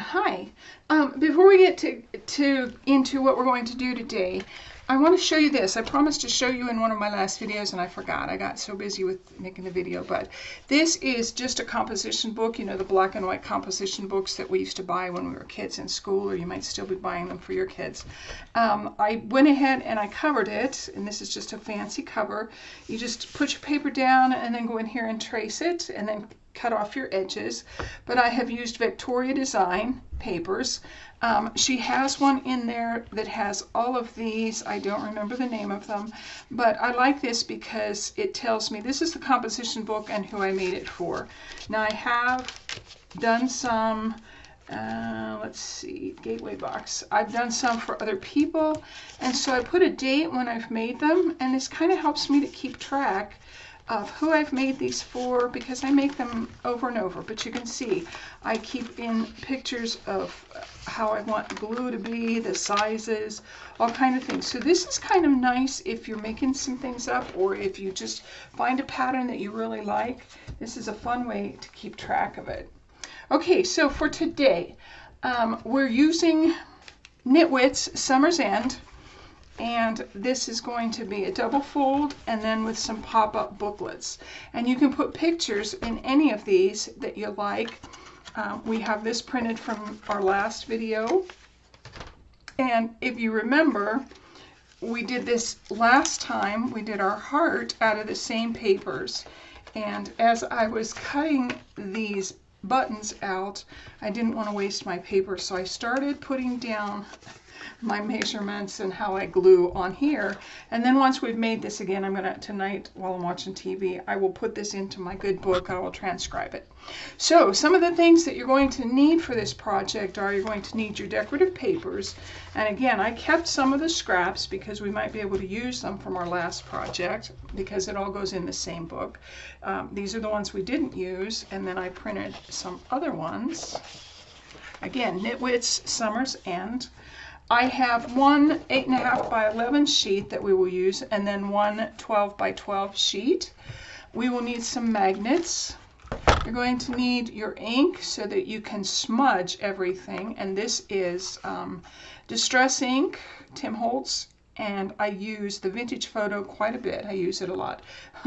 Hi. Before we get into what we're going to do today, I want to show you this. I promised to show you in one of my last videos and I forgot. I got so busy with making the video, but this is just a composition book, you know, the black and white composition books that we used to buy when we were kids in school, or you might still be buying them for your kids. I went ahead and I covered it, and this is just a fancy cover. You just put your paper down and then go in here and trace it and then cut off your edges. But I have used Victoria Design papers. She has one in there that has all of these. I don't remember the name of them, but I like this because it tells me this is the composition book and who I made it for. Now I have done some, let's see, Gateway Box. I've done some for other people, and so I put a date when I've made them, and this kind of helps me to keep track of who I've made these for, because I make them over and over. But you can see I keep in pictures of how I want glue to be, the sizes, all kind of things. So this is kind of nice if you're making some things up, or if you just find a pattern that you really like. This is a fun way to keep track of it. Okay, so for today, we're using NitWits Summer's End. And this is going to be a double fold and then with some pop-up booklets. And you can put pictures in any of these that you like. We have this printed from our last video. And if you remember, we did this last time. We did our heart out of the same papers. And as I was cutting these buttons out, I didn't want to waste my paper, so I started putting down my measurements and how I glue on here. And then once we've made this, again, I'm gonna, tonight while I'm watching TV, I will put this into my good book. I will transcribe it. So some of the things that you're going to need for this project are, you're going to need your decorative papers. And again, I kept some of the scraps because we might be able to use them from our last project, because it all goes in the same book. These are the ones we didn't use, and then I printed some other ones. Again, NitWits Summer's End. I have one 8.5 by 11 sheet that we will use, and then one 12 by 12 sheet. We will need some magnets. You're going to need your ink so that you can smudge everything, and this is Distress ink, Tim Holtz, and I use the Vintage Photo quite a bit. I use it a lot.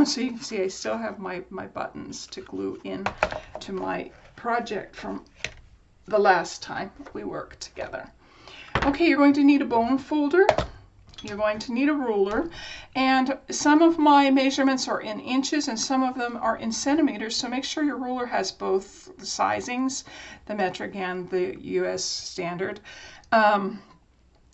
So you can see I still have my buttons to glue in to my project from the last time we worked together. Okay, you're going to need a bone folder. You're going to need a ruler, and some of my measurements are in inches and some of them are in centimeters, so make sure your ruler has both the sizings, the metric and the US standard.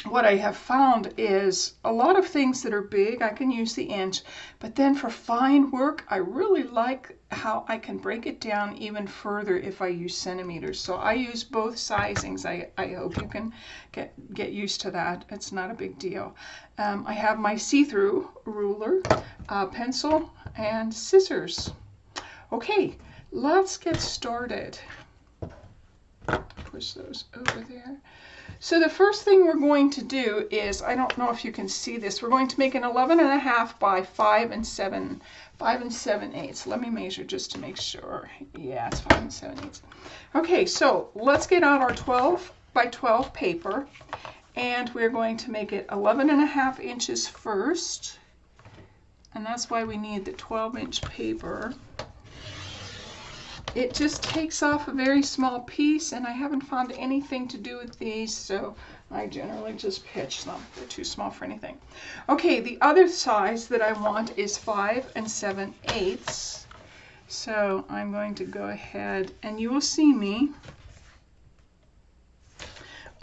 What I have found is a lot of things that are big, I can use the inch, but then for fine work, I really like how I can break it down even further if I use centimeters. So I use both sizings. I hope you can get used to that. It's not a big deal. I have my see-through ruler, pencil, and scissors. Okay, let's get started. Push those over there. So the first thing we're going to do is, I don't know if you can see this, we're going to make an 11.5 by 5 and 7/8. Let me measure just to make sure. Yeah, it's 5 7/8. Okay, so let's get out our 12 by 12 paper, and we're going to make it 11.5 inches first, and that's why we need the 12-inch paper. It just takes off a very small piece, and I haven't found anything to do with these, so I generally just pitch them. They're too small for anything. Okay, the other size that I want is 5 7/8. So I'm going to go ahead, and you will see me.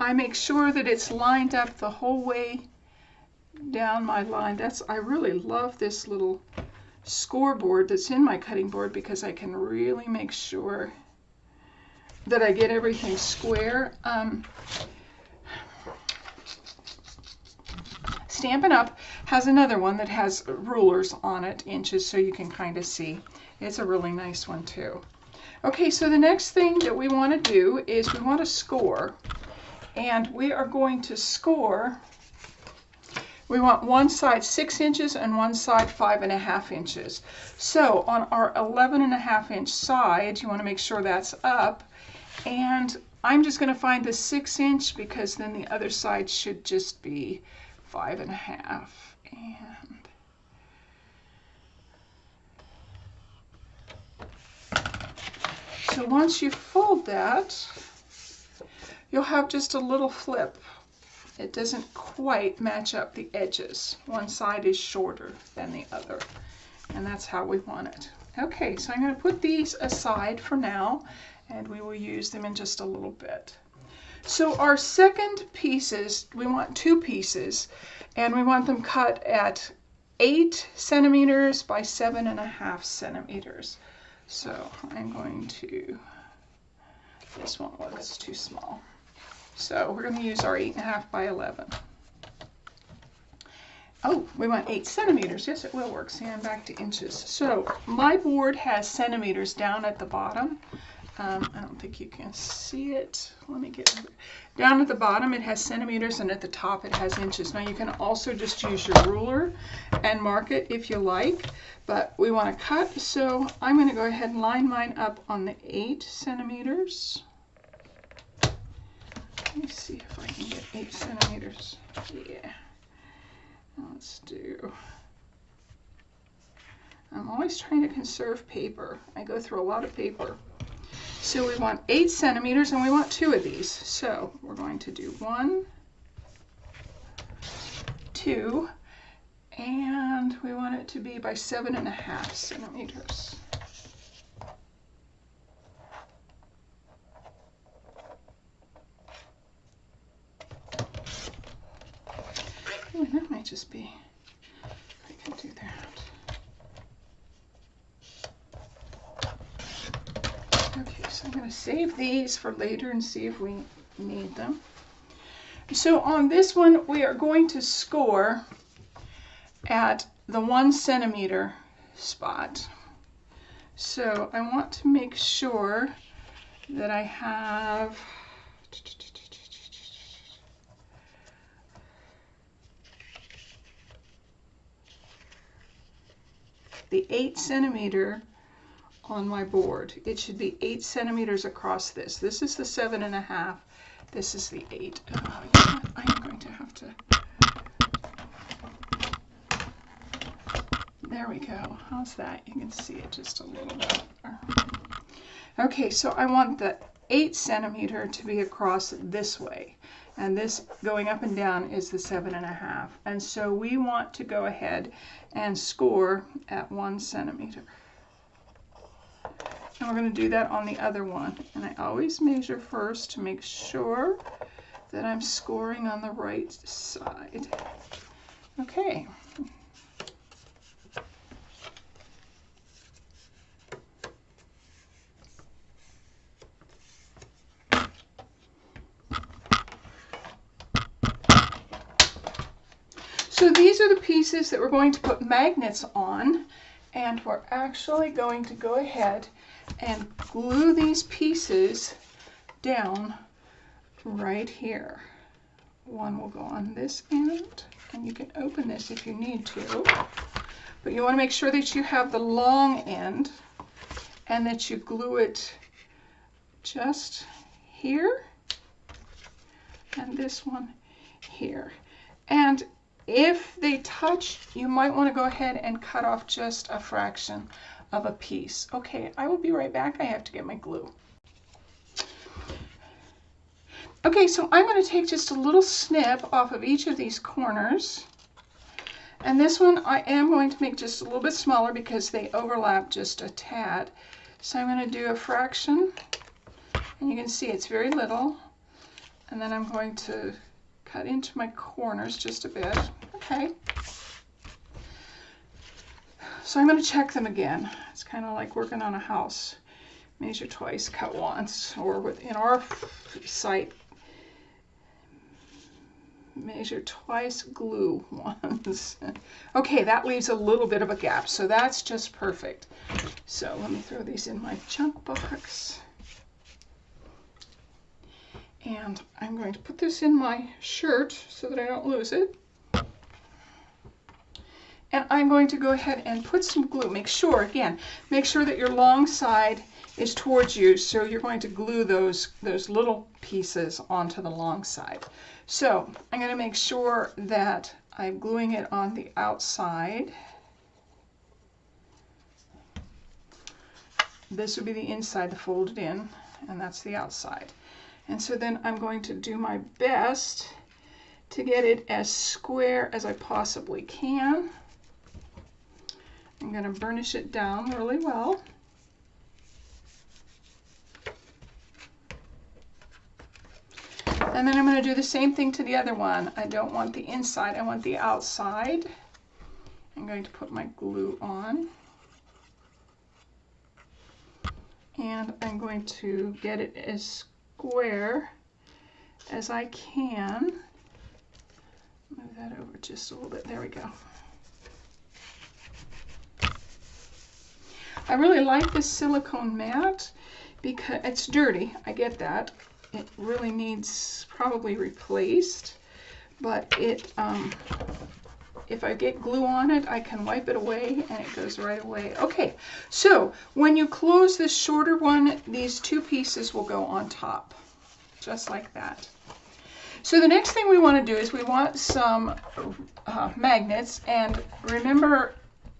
I make sure that it's lined up the whole way down my line. I really love this little scoreboard that's in my cutting board, because I can really make sure that I get everything square. Stampin' Up! Has another one that has rulers on it, inches, so you can kind of see. It's a really nice one too. Okay, so the next thing that we want to do is we want to score, and we are going to score. We want one side 6 inches and one side 5.5 inches. So on our 11.5 inch side, you want to make sure that's up, and I'm just going to find the 6" because then the other side should just be 5.5. And so once you fold that, you'll have just a little flip. It doesn't quite match up the edges. One side is shorter than the other, and that's how we want it. Okay, so I'm going to put these aside for now, and we will use them in just a little bit. So our second pieces, we want 2 pieces, and we want them cut at 8 centimeters by 7.5 centimeters. So I'm going to, this one was too small. So we're going to use our 8.5 by 11. Oh, we want 8 centimeters. Yes, it will work. See, I'm back to inches. So my board has centimeters down at the bottom. I don't think you can see it. Let me get down at the bottom. It has centimeters, and at the top it has inches. Now you can also just use your ruler and mark it if you like, but we want to cut. So I'm going to go ahead and line mine up on the 8 centimeters. Let me see if I can get 8 centimeters. Yeah. Let's do. I'm always trying to conserve paper. I go through a lot of paper. So we want 8 centimeters, and we want 2 of these. So we're going to do 1, 2, and we want it to be by 7.5 centimeters. Oh, that might just be, I can do that. Okay, so I'm going to save these for later and see if we need them. So on this one, we are going to score at the 1 centimeter spot. So I want to make sure that I have the 8 centimeter on my board. It should be 8 centimeters across this. This is the 7.5. This is the 8. Oh, yeah, I'm going to have to. There we go. How's that? You can see it just a little bit. Okay, so I want the 8 centimeter to be across this way. And this going up and down is the 7.5. And so we want to go ahead and score at 1 centimeter. And we're going to do that on the other one. And I always measure first to make sure that I'm scoring on the right side. Okay. So these are the pieces that we're going to put magnets on, and we're actually going to go ahead and glue these pieces down right here. One will go on this end, and you can open this if you need to, but you want to make sure that you have the long end and that you glue it just here and this one here. And if they touch, you might want to go ahead and cut off just a fraction of a piece. Okay, I will be right back. I have to get my glue. Okay, so I'm going to take just a little snip off of each of these corners. And this one I am going to make just a little bit smaller because they overlap just a tad. So I'm going to do a fraction, and you can see it's very little. And then I'm going to cut into my corners just a bit. Okay. So I'm going to check them again. It's kind of like working on a house. Measure twice, cut once, or within our site, measure twice, glue once. Okay, that leaves a little bit of a gap, so that's just perfect. So let me throw these in my junk box. And I'm going to put this in my shirt so that I don't lose it. And I'm going to go ahead and put some glue. Make sure, again, make sure that your long side is towards you, so you're going to glue those little pieces onto the long side. So I'm going to make sure that I'm gluing it on the outside. This would be the inside, the folded in, and that's the outside. And so then I'm going to do my best to get it as square as I possibly can. I'm going to burnish it down really well. And then I'm going to do the same thing to the other one. I don't want the inside, I want the outside. I'm going to put my glue on. And I'm going to get it as square as I can. Move that over just a little bit. There we go. I really like this silicone mat because it's dirty. I get that. It really needs probably replaced, but it if I get glue on it, I can wipe it away and it goes right away. Okay, so when you close this shorter one, these two pieces will go on top, just like that. So the next thing we want to do is we want some magnets, and remember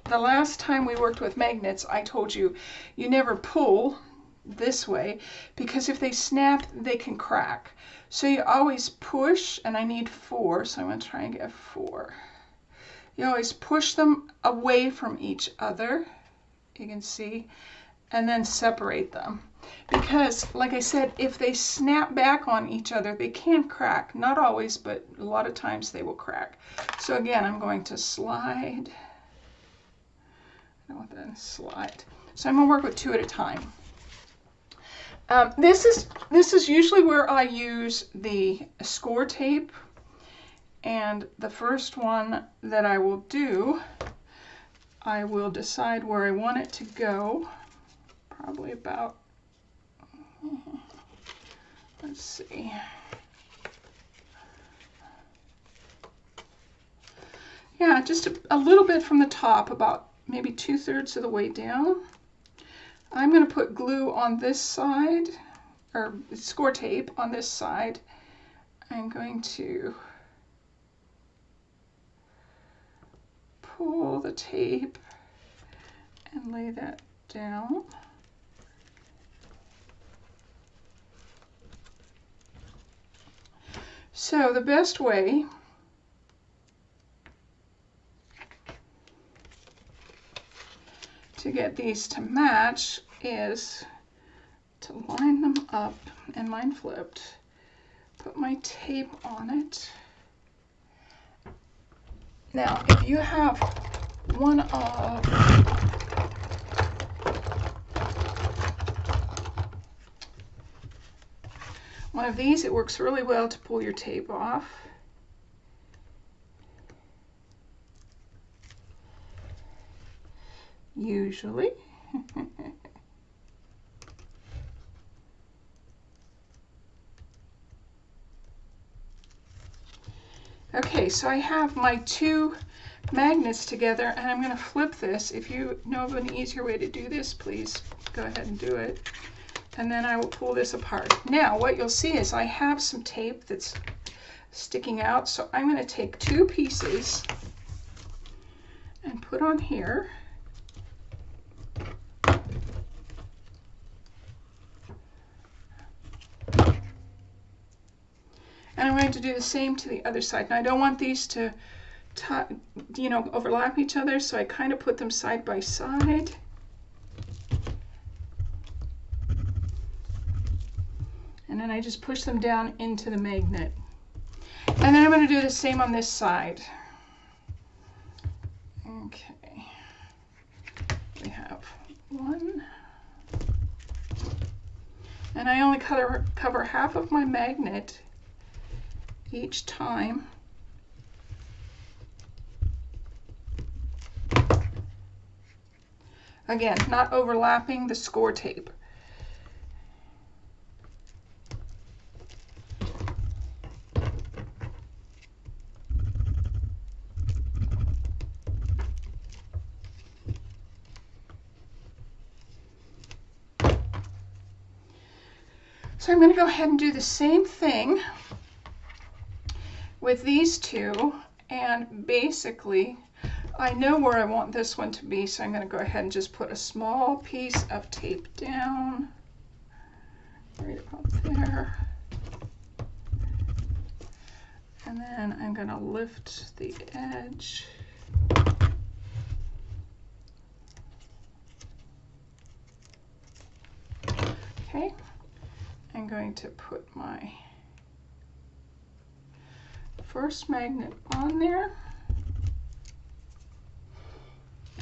the last time we worked with magnets, I told you, you never pull this way because if they snap, they can crack. So you always push, and I need 4, so I'm going to try and get 4. You always push them away from each other, you can see, and then separate them. Because, like I said, if they snap back on each other, they can crack. Not always, but a lot of times they will crack. So again, I'm going to slide. I don't want that to slide. So I'm going to work with 2 at a time. This is usually where I use the score tape. And the first one that I will do, I will decide where I want it to go. Probably about, let's see. Yeah, just a little bit from the top, about maybe 2/3 of the way down. I'm going to put glue on this side, or score tape on this side. I'm going to pull the tape and lay that down. So the best way to get these to match is to line them up, and mine flipped, put my tape on it. Now, if you have one of these, it works really well to pull your tape off. Usually. Okay, so I have my 2 magnets together, and I'm going to flip this. If you know of an easier way to do this, please go ahead and do it. And then I will pull this apart. Now, what you'll see is I have some tape that's sticking out, so I'm going to take 2 pieces and put on here. And I'm going to do the same to the other side. Now, I don't want these to, overlap each other, so I kind of put them side by side. And then I just push them down into the magnet. And then I'm going to do the same on this side. Okay. We have 1. And I only cover half of my magnet each time. Again, not overlapping the score tape. So I'm going to go ahead and do the same thing with these two, and basically I know where I want this one to be, so I'm going to go ahead and just put a small piece of tape down right about there. And then I'm going to lift the edge. Okay, I'm going to put my first magnet on there.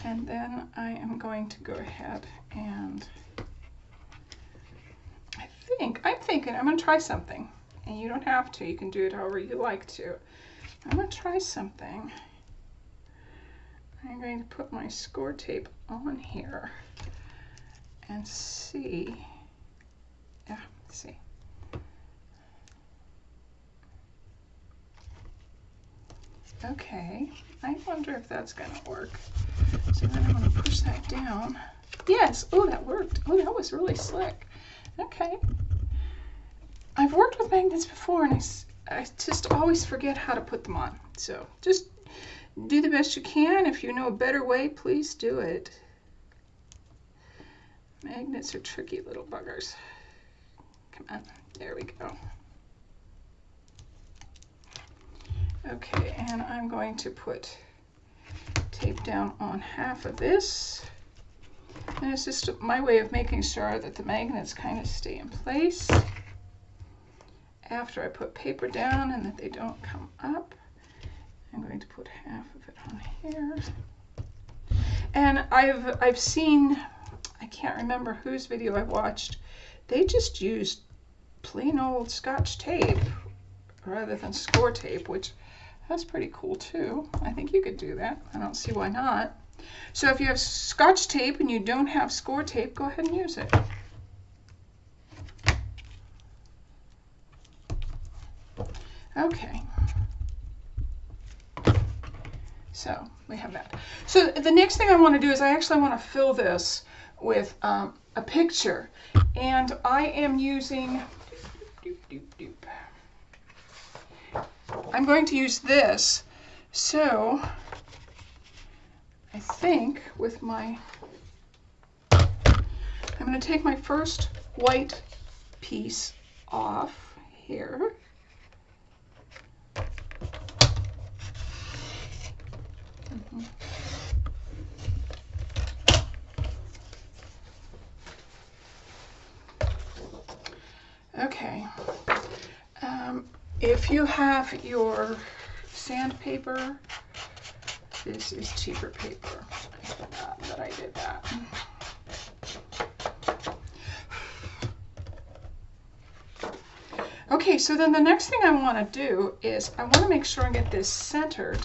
And then I am going to go ahead and I'm thinking I'm going to try something. And you don't have to. You can do it however you like to. I'm going to try something. I'm going to put my score tape on here and see. Yeah, see. Okay, I wonder if that's going to work. So then I'm going to push that down. Yes, oh, that worked. Oh, that was really slick. Okay. I've worked with magnets before, and I just always forget how to put them on. So just do the best you can. If you know a better way, please do it. Magnets are tricky little buggers. Come on, there we go. Okay, and I'm going to put tape down on half of this. And it's just my way of making sure that the magnets kind of stay in place after I put paper down and that they don't come up. I'm going to put half of it on here. And I've seen, I can't remember whose video I watched, they just used plain old Scotch tape rather than score tape, which that's pretty cool too. I think you could do that. I don't see why not. So if you have Scotch tape and you don't have score tape, go ahead and use it. Okay. So we have that. So the next thing I want to do is I actually want to fill this with a picture. And I am using, I'm going to use this. So I think with my, I'm going to take my first white piece off here. Okay, if you have your sandpaper, this is cheaper paper. I forgot that I did that. Okay, so then the next thing I want to do is I want to make sure I get this centered.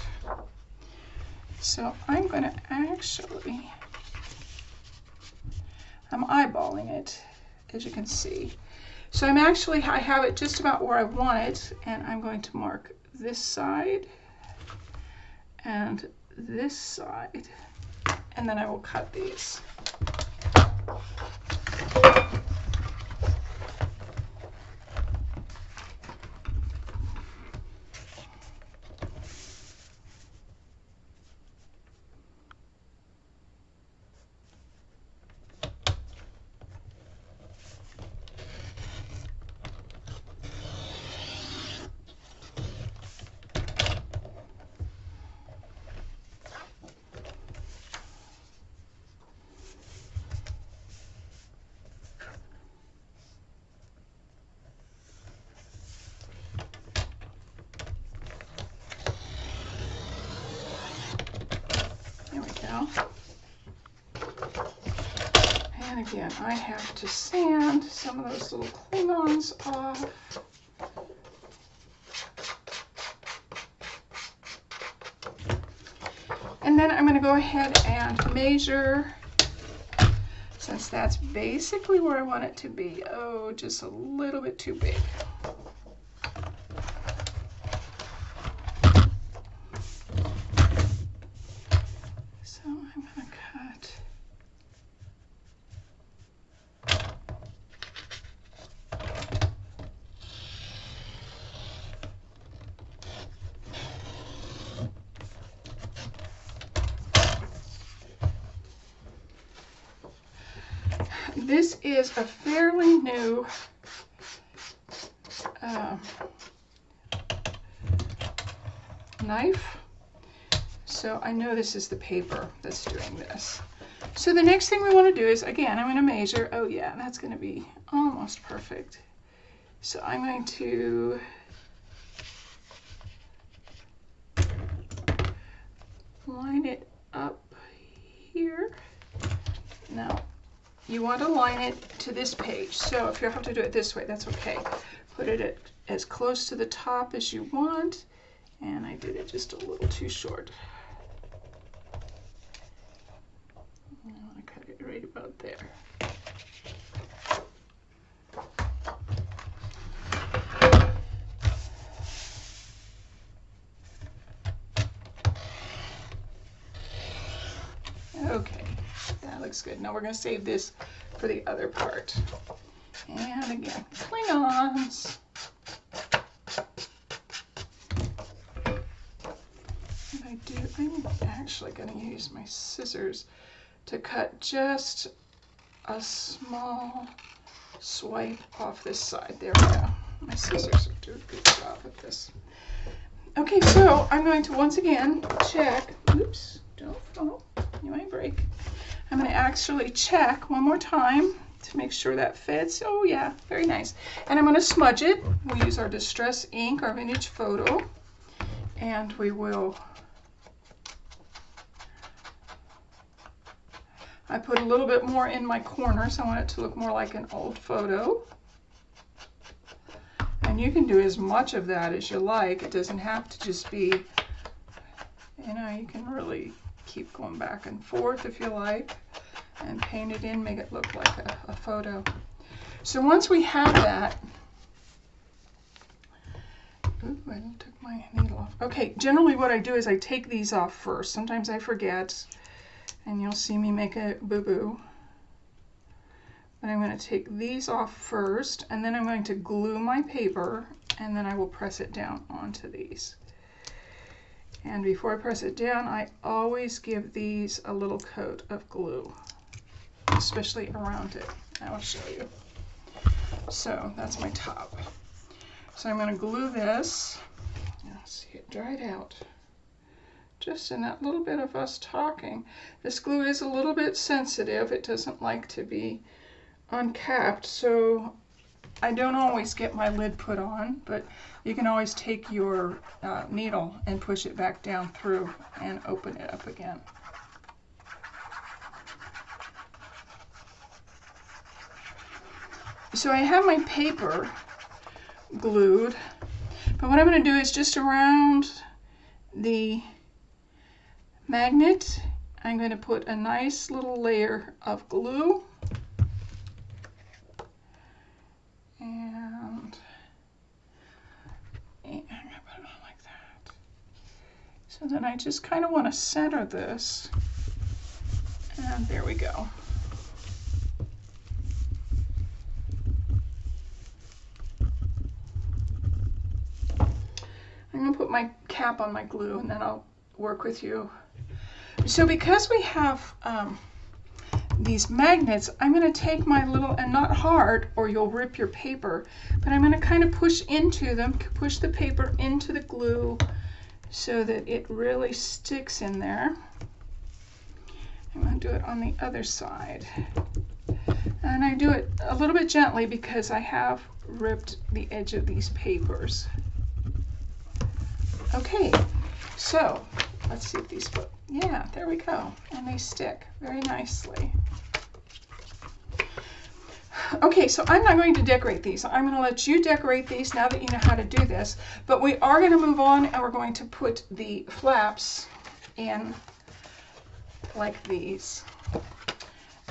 So I'm going to actually, I'm eyeballing it, as you can see. So I'm actually, I have it just about where I want it, and I'm going to mark this side and this side, and then I will cut these. And again, I have to sand some of those little Klingons off. And then I'm going to go ahead and measure, since that's basically where I want it to be. Oh, just a little bit too big. this is a fairly new knife. So I know this is the paper that's doing this. So the next thing we want to do is, again, I'm going to measure. Oh yeah, that's going to be almost perfect. So I'm going to line it up here. Now, you want to line it to this page. So if you have to do it this way, that's okay. Put it at as close to the top as you want. And I did it just a little too short. I want to cut it right about there. Okay, that looks good. Now we're going to save this for the other part. And again, Klingons. I'm actually going to use my scissors to cut just a small swipe off this side. There we go. My scissors do a good job with this. Okay, so I'm going to once again check. Oops, don't fall. You might break. I'm going to actually check one more time to make sure that fits. Oh yeah, very nice. And I'm going to smudge it. We'll use our Distress ink, our vintage photo, and we will. I put a little bit more in my corners. I want it to look more like an old photo. And you can do as much of that as you like. It doesn't have to just be, you know, you can really keep going back and forth if you like and paint it in, make it look like a photo. So once we have that, ooh, I took my needle off. Okay, generally what I do is I take these off first. Sometimes I forget. And you'll see me make a boo-boo. But I'm going to take these off first, and then I'm going to glue my paper, and then I will press it down onto these. And before I press it down, I always give these a little coat of glue, especially around it. I will show you. So that's my top. So I'm going to glue this. Now see it dried out. Just in that little bit of us talking. This glue is a little bit sensitive. It doesn't like to be uncapped, so I don't always get my lid put on, but you can always take your needle and push it back down through and open it up again. So I have my paper glued, but what I'm going to do is just around the magnet, I'm going to put a nice little layer of glue, and I'm going to put it on like that. So then I just kind of want to center this, and there we go. I'm going to put my cap on my glue, and then I'll work with you. So because we have these magnets, I'm going to take my little, and not hard or you'll rip your paper, but I'm going to kind of push into them, push the paper into the glue so that it really sticks in there. I'm going to do it on the other side. And I do it a little bit gently because I have ripped the edge of these papers. Okay, so let's see if these fit. Yeah, there we go. And they stick very nicely. Okay, so I'm not going to decorate these. I'm going to let you decorate these now that you know how to do this. But we are going to move on, and we're going to put the flaps in like these.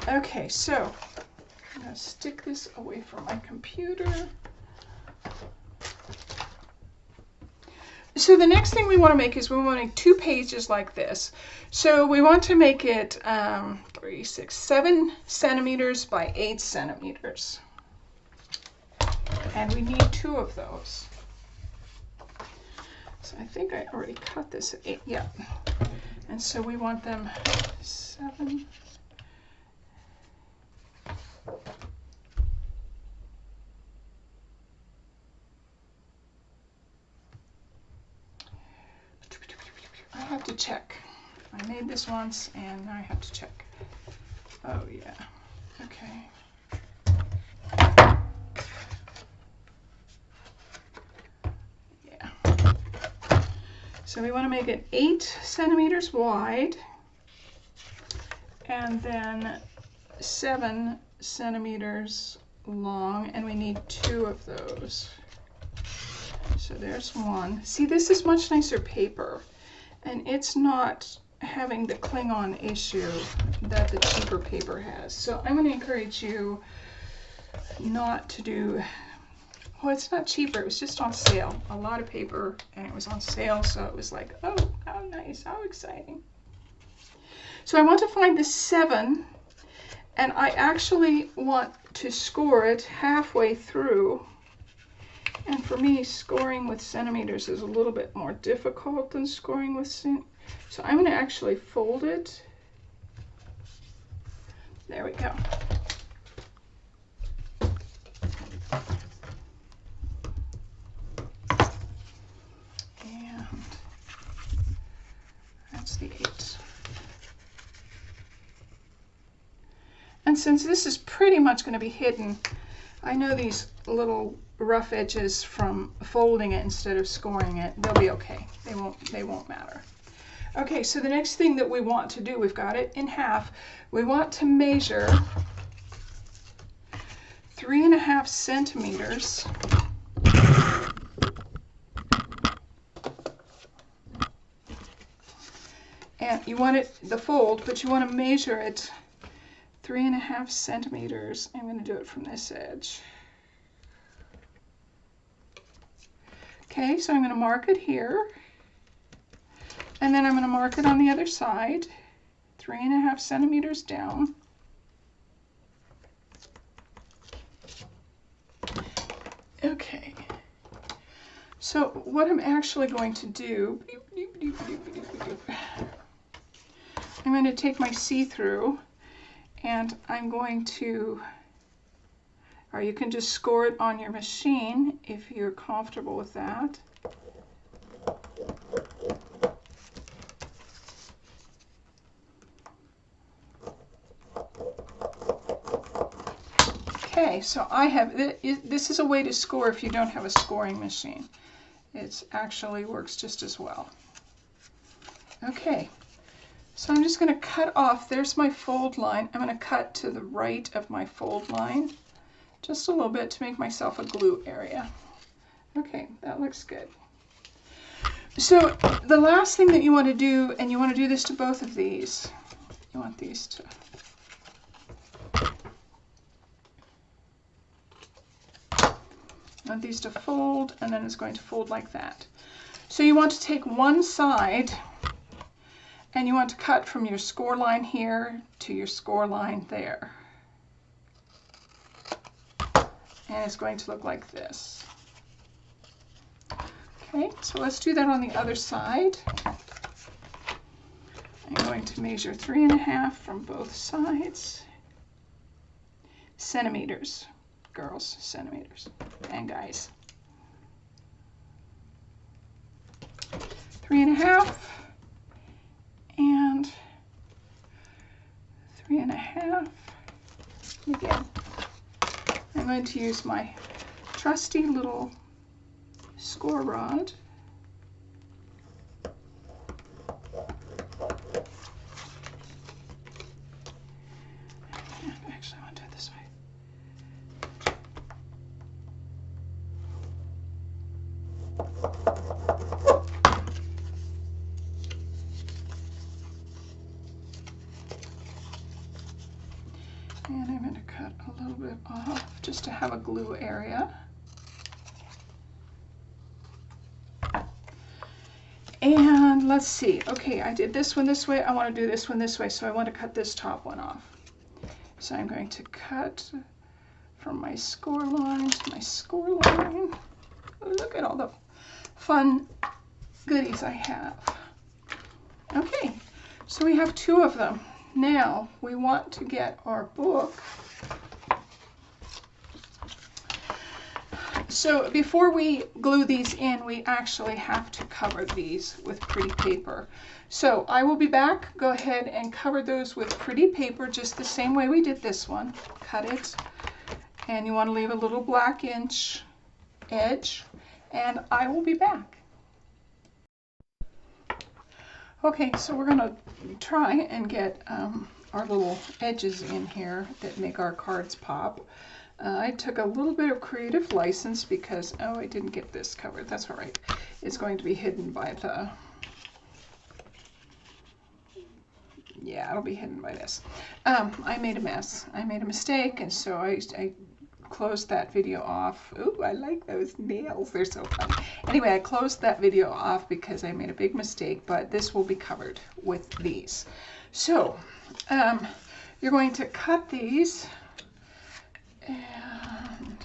Okay, so I'm going to stick this away from my computer. So the next thing we want to make is we want to make 2 pages like this. So we want to make it 3, 6, 7 centimeters by 8 centimeters. And we need 2 of those. So I think I already cut this at 8. Yeah. And so we want them 7. to check. I made this once and now I have to check. Oh yeah, okay. Yeah. So we want to make it 8 centimeters wide and then 7 centimeters long, and we need 2 of those. So there's one. See, this is much nicer paper, and it's not having the cling-on issue that the cheaper paper has. So I'm going to encourage you not to do, well, it's not cheaper, it was just on sale. A lot of paper, and it was on sale, so it was like, oh, how nice, how exciting. So I want to find the 7, and I actually want to score it halfway through. And for me, scoring with centimeters is a little bit more difficult than scoring with centimeters. So I'm going to actually fold it. There we go. And that's the 8. And since this is pretty much going to be hidden, I know these little rough edges from folding it instead of scoring it, they'll be okay. They won't matter. Okay, so the next thing that we want to do, we've got it in half. We want to measure 3.5 centimeters. And you want it, the fold, but you want to measure it 3.5 centimeters. I'm going to do it from this edge. Okay, so I'm going to mark it here. And then I'm going to mark it on the other side, 3.5 centimeters down. Okay, so what I'm actually going to do, I'm going to take my see-through and I'm going to, or you can just score it on your machine if you're comfortable with that. Okay, so I have, this is a way to score if you don't have a scoring machine. It actually works just as well. Okay, so I'm just going to cut off, there's my fold line. I'm going to cut to the right of my fold line, just a little bit to make myself a glue area. Okay, that looks good. So the last thing that you want to do, and you want to do this to both of these, you want these to, fold, and then it's going to fold like that. So you want to take one side and you want to cut from your score line here to your score line there. And it's going to look like this. Okay, so let's do that on the other side. I'm going to measure 3.5 from both sides. Centimeters. Girls, centimeters, and guys. 3.5 and 3.5. Again, I'm going to use my trusty little score rod. Actually, I want to do it this way. And I'm going to cut a little bit off just to have a glue area. And let's see, okay, I did this one this way, I want to do this one this way, so I want to cut this top one off. So I'm going to cut from my score line to my score line. Look at all the fun goodies I have. Okay, so we have 2 of them. Now we want to get our book So before we glue these in, we actually have to cover these with pretty paper. So I will be back. Go ahead and cover those with pretty paper just the same way we did this one. Cut it, and you want to leave a little black inch edge, and I will be back. Okay, so we're going to try and get our little edges in here that make our cards pop. I took a little bit of creative license because, oh, I didn't get this covered. That's all right. It's going to be hidden by the, yeah, it'll be hidden by this. I made a mess. I made a mistake, and so I closed that video off. Ooh, I like those nails. They're so fun. Anyway, I closed that video off because I made a big mistake, but this will be covered with these. So, you're going to cut these, and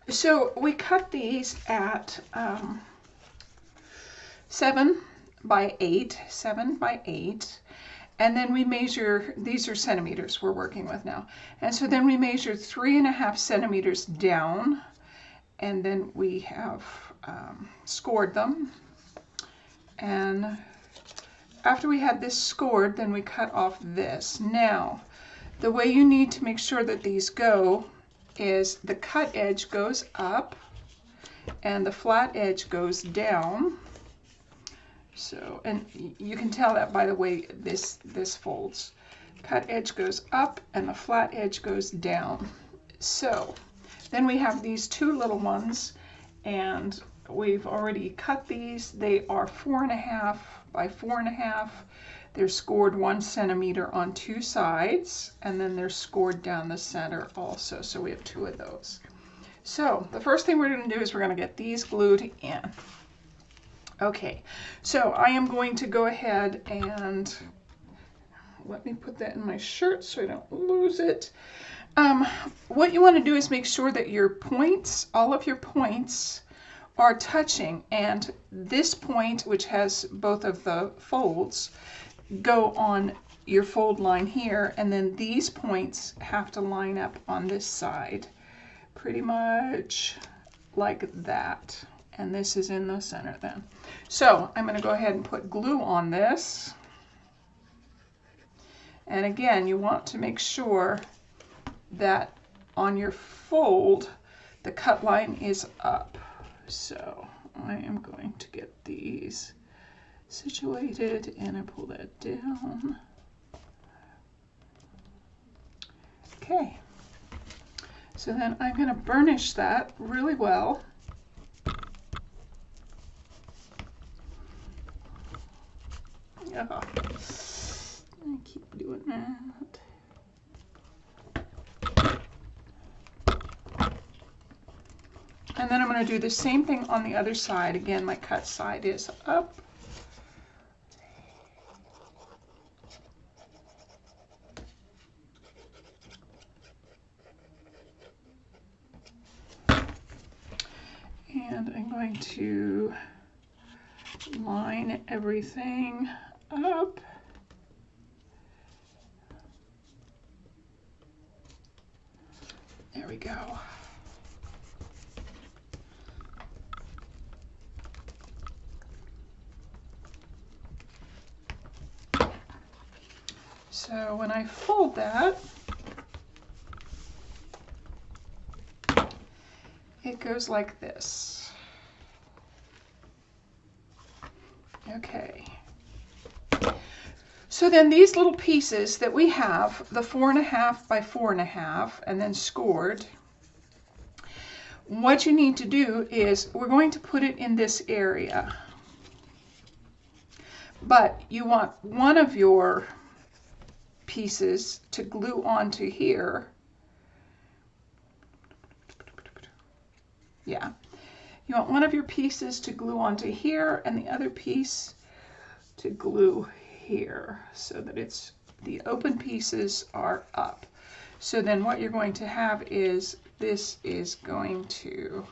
so we cut these at 7 by 8, and then we measure, these are centimeters we're working with now, and so then we measure 3.5 centimeters down, and then we have scored them, and after we had this scored, then we cut off this. Now, the way you need to make sure that these go is the cut edge goes up and the flat edge goes down. So, and you can tell that by the way this folds. Cut edge goes up and the flat edge goes down. So, then we have these two little ones, and we've already cut these. They are 4.5 by 4.5. They're scored 1 centimeter on 2 sides, and then they're scored down the center also. So we have 2 of those. So the first thing we're going to do is we're going to get these glued in. Okay, so I am going to go ahead and let me put that in my shirt so I don't lose it. What you want to do is make sure that your points, all of your points, are touching, and this point, which has both of the folds, go on your fold line here, and then these points have to line up on this side pretty much like that, and this is in the center then. So I'm going to go ahead and put glue on this, and again you want to make sure that on your fold the cut line is up. So I am going to get these situated, and I pull that down. Okay, so then I'm going to burnish that really well. Oh, I keep doing that. And then I'm going to do the same thing on the other side. Again, my cut side is up. And I'm going to line everything up. There we go. So when I fold that, it goes like this. Okay. So then these little pieces that we have, the 4.5 by 4.5, and then scored, what you need to do is we're going to put it in this area. But you want one of your pieces to glue onto here. Yeah. You want one of your pieces to glue onto here and the other piece to glue here so that it's the open pieces are up. So then what you're going to have is this is going to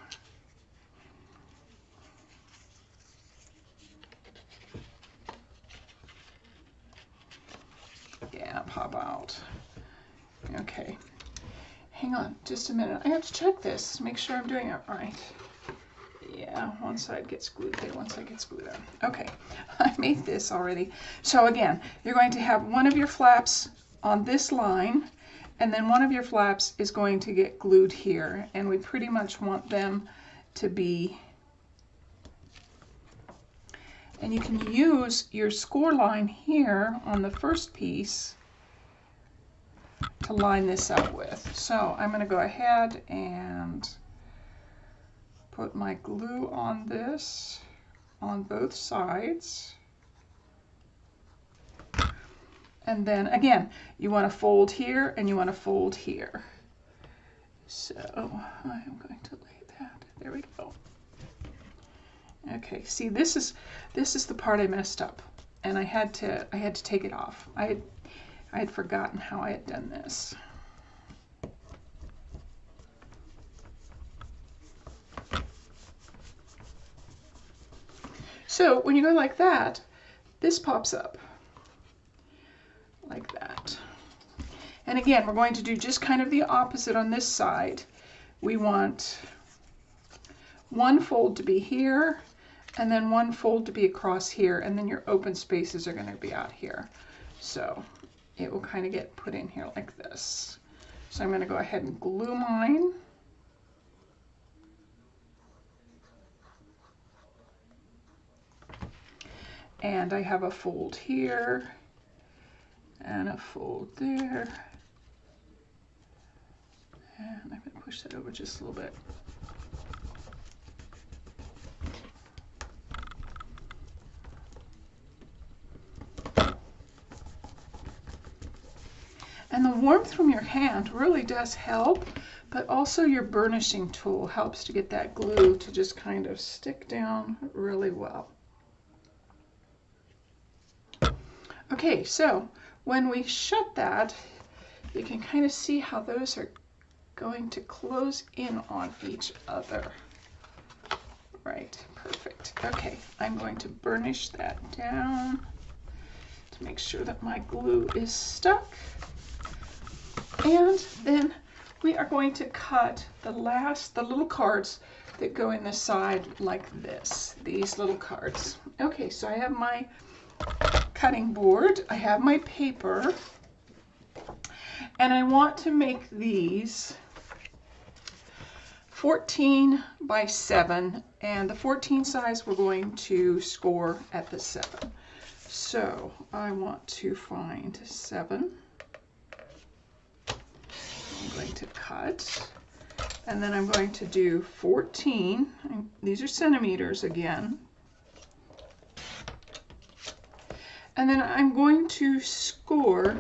pop out. Okay. hang on just a minute. I have to check this, make sure I'm doing it right. Yeah, one side gets glued there, one side gets glued on. Okay, I made this already. So again, you're going to have one of your flaps on this line, and then one of your flaps is going to get glued here, and we pretty much want them to be, and you can use your score line here on the first piece to line this up with. So I'm going to go ahead and put my glue on this on both sides. And then again, you want to fold here and you want to fold here. So I'm going to lay that. There we go. Okay, see, this is the part I messed up, and I had to take it off. I had forgotten how I had done this. So when you go like that, this pops up like that. And again, we're going to do just kind of the opposite on this side. We want one fold to be here, and then one fold to be across here, and then your open spaces are going to be out here. So it will kind of get put in here like this. So I'm going to go ahead and glue mine. And I have a fold here and a fold there. And I'm going to push that over just a little bit. And the warmth from your hand really does help, but also your burnishing tool helps to get that glue to just kind of stick down really well. Okay, so when we shut that, you can kind of see how those are going to close in on each other. Right, perfect. Okay, I'm going to burnish that down to make sure that my glue is stuck. And then we are going to cut the little cards that go in the side like this, these little cards. Okay, so I have my cutting board, I have my paper, and I want to make these 14 by 7, and the 14 size we're going to score at the 7. So I want to find 7. I'm going to cut, and then I'm going to do 14. These are centimeters again. And then I'm going to score.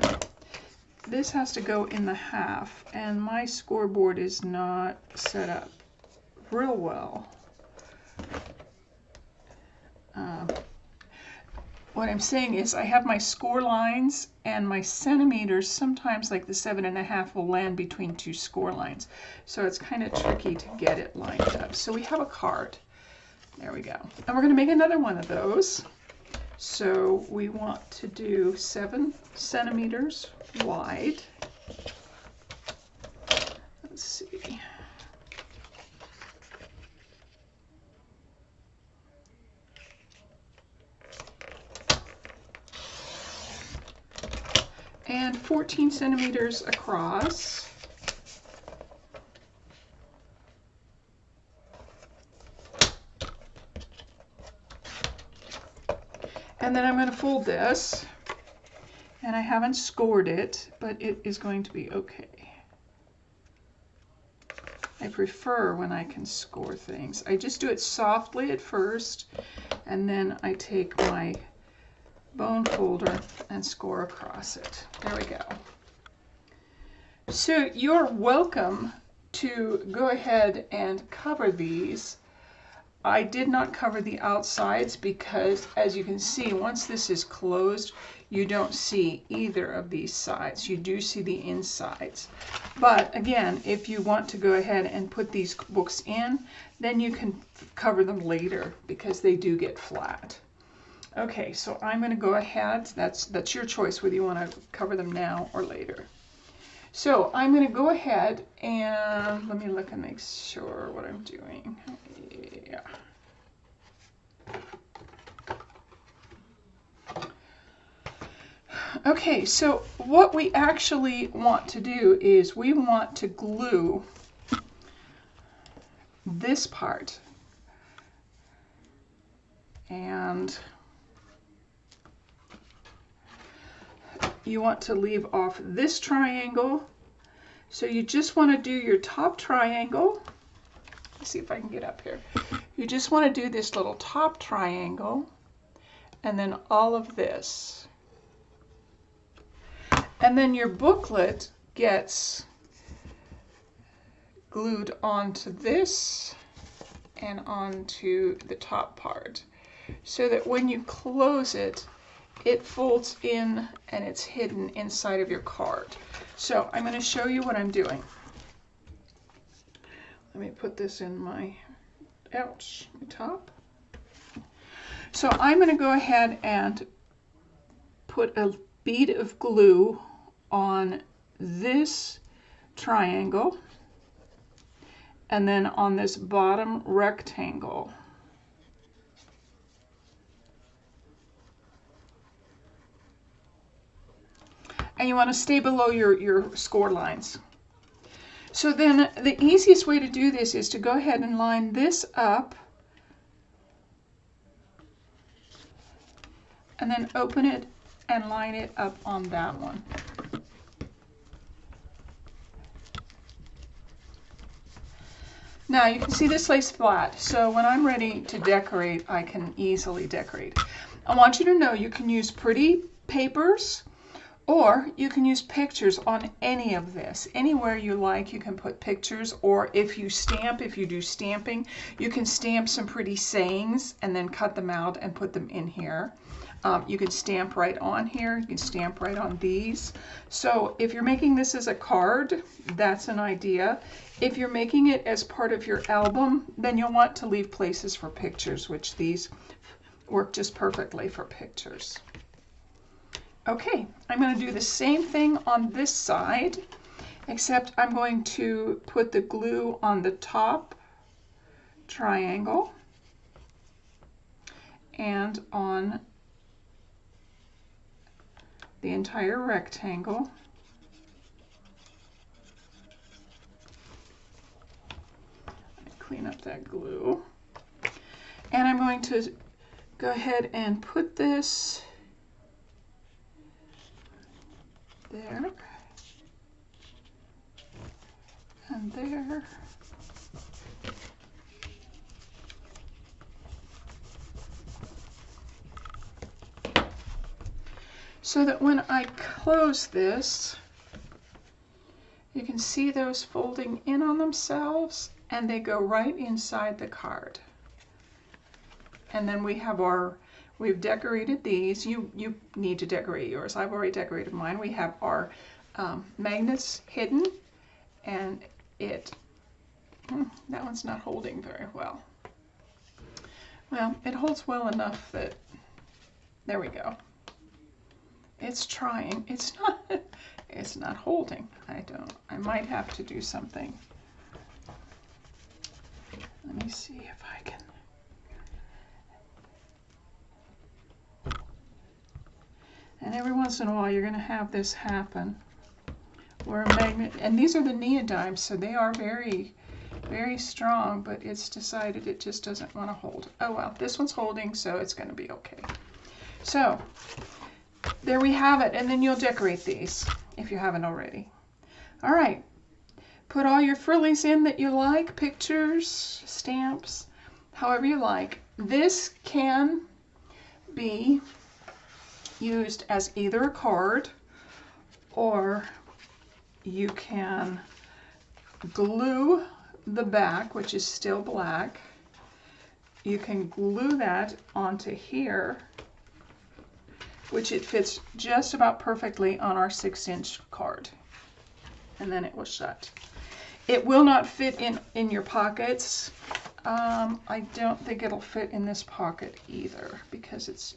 This has to go in the half, and my scoreboard is not set up real well. What I'm saying is I have my score lines, and my centimeters, sometimes like the 7.5 will land between two score lines. So it's kind of tricky to get it lined up. So we have a card. There we go. And we're going to make another one of those. So we want to do 7 centimeters wide. Let's see. And 14 centimeters across. And then I'm going to fold this, and I haven't scored it, but it is going to be okay. I prefer when I can score things. I just do it softly at first, and then I take my bone folder and score across it. There we go. So you're welcome to go ahead and cover these. I did not cover the outsides because, as you can see, once this is closed, you don't see either of these sides. You do see the insides. But again, if you want to go ahead and put these books in, then you can cover them later because they do get flat. Okay, so I'm going to go ahead. That's your choice whether you want to cover them now or later. So I'm going to go ahead and let me look and make sure what I'm doing. Yeah. Okay, so what we actually want to do is we want to glue this part. And you want to leave off this triangle. So you just want to do your top triangle. Let's see if I can get up here. You just want to do this little top triangle and then all of this. And then your booklet gets glued onto this and onto the top part, so that when you close it, it folds in and it's hidden inside of your card. So I'm going to show you what I'm doing. Let me put this in my, ouch, my top. So I'm going to go ahead and put a bead of glue on this triangle and then on this bottom rectangle. And you want to stay below your score lines. So then the easiest way to do this is to go ahead and line this up and then open it and line it up on that one. Now you can see this lays flat, so when I'm ready to decorate, I can easily decorate. I want you to know you can use pretty papers, or you can use pictures on any of this. Anywhere you like, you can put pictures, or if you stamp, if you do stamping, you can stamp some pretty sayings and then cut them out and put them in here. You can stamp right on here, you can stamp right on these. So if you're making this as a card, that's an idea. If you're making it as part of your album, then you'll want to leave places for pictures, which these work just perfectly for pictures. Okay, I'm going to do the same thing on this side, except I'm going to put the glue on the top triangle and on the entire rectangle. Clean up that glue. And I'm going to go ahead and put this there and there. So that when I close this, you can see those folding in on themselves and they go right inside the card. And then we have we've decorated these. You need to decorate yours. I've already decorated mine. We have our magnets hidden, and that one's not holding very well. Well, it holds well enough that, there we go. It's trying. It's not holding. I might have to do something. Let me see if I can. And every once in a while you're going to have this happen, where a magnet, and these are the neodymes, so they are very, very strong, but it's decided it just doesn't want to hold. Oh well, this one's holding, so it's going to be okay. So there we have it, and then you'll decorate these if you haven't already. All right, put all your frillies in that you like, pictures, stamps, however you like. This can be used as either a card, or you can glue the back, which is still black. You can glue that onto here, which it fits just about perfectly on our 6-inch card, and then it will shut. It will not fit in your pockets. I don't think it'll fit in this pocket either, because it's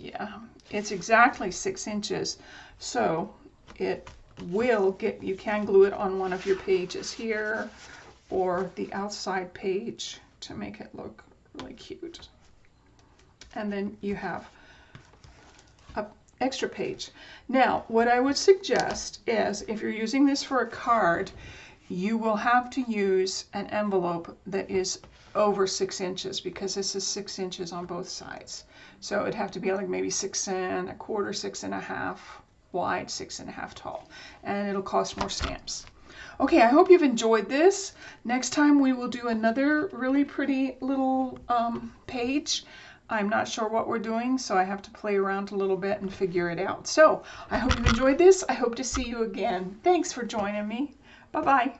exactly 6 inches, so it you can glue it on one of your pages here or the outside page to make it look really cute. And then you have an extra page. Now, what I would suggest is if you're using this for a card, you will have to use an envelope that is over 6 inches because this is 6 inches on both sides. So it'd have to be like maybe 6 1/4, 6 1/2 wide, 6 1/2 tall. And it'll cost more stamps. Okay, I hope you've enjoyed this. Next time we will do another really pretty little page. I'm not sure what we're doing, so I have to play around a little bit and figure it out. So I hope you enjoyed this. I hope to see you again. Thanks for joining me. Bye-bye.